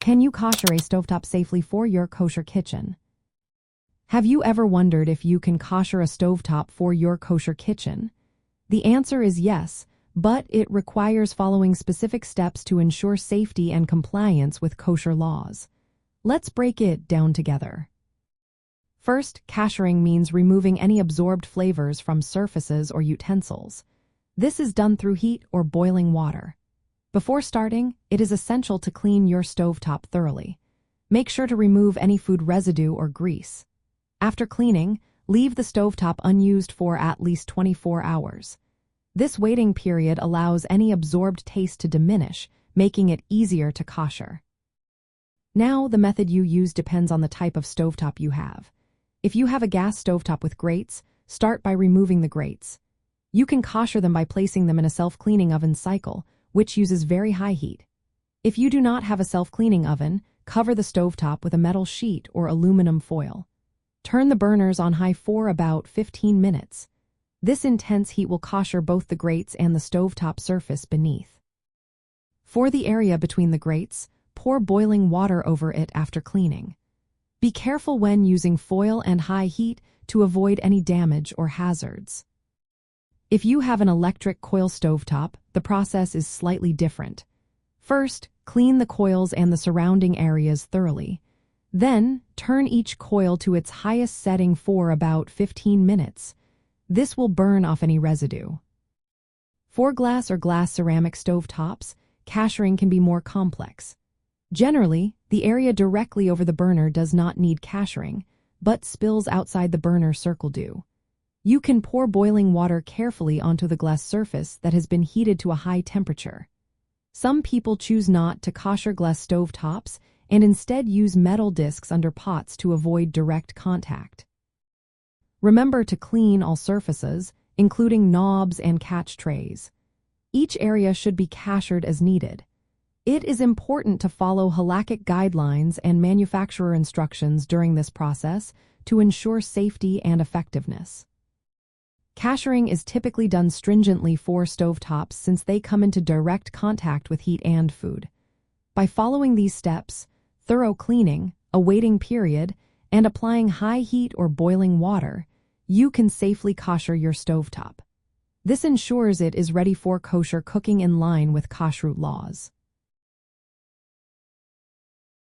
Can you kosher a stovetop safely for your kosher kitchen? Have you ever wondered if you can kosher a stovetop for your kosher kitchen? The answer is yes, but it requires following specific steps to ensure safety and compliance with kosher laws. Let's break it down together. First, kashering means removing any absorbed flavors from surfaces or utensils. This is done through heat or boiling water. Before starting, it is essential to clean your stovetop thoroughly. Make sure to remove any food residue or grease. After cleaning, leave the stovetop unused for at least 24 hours. This waiting period allows any absorbed taste to diminish, making it easier to kosher. Now, the method you use depends on the type of stovetop you have. If you have a gas stovetop with grates, start by removing the grates. You can kosher them by placing them in a self-cleaning oven cycle, which uses very high heat. If you do not have a self-cleaning oven, cover the stovetop with a metal sheet or aluminum foil. Turn the burners on high for about 15 minutes. This intense heat will kosher both the grates and the stovetop surface beneath. For the area between the grates, pour boiling water over it after cleaning. Be careful when using foil and high heat to avoid any damage or hazards. If you have an electric coil stovetop, the process is slightly different. First, clean the coils and the surrounding areas thoroughly. Then, turn each coil to its highest setting for about 15 minutes. This will burn off any residue. For glass or glass ceramic stovetops, kashering can be more complex. Generally, the area directly over the burner does not need kashering, but spills outside the burner circle do. You can pour boiling water carefully onto the glass surface that has been heated to a high temperature. Some people choose not to kosher glass stovetops and instead use metal discs under pots to avoid direct contact. Remember to clean all surfaces, including knobs and catch trays. Each area should be kashered as needed. It is important to follow halakhic guidelines and manufacturer instructions during this process to ensure safety and effectiveness. Kashering is typically done stringently for stovetops since they come into direct contact with heat and food. By following these steps, thorough cleaning, a waiting period, and applying high heat or boiling water, you can safely kosher your stovetop. This ensures it is ready for kosher cooking in line with Kashrut laws.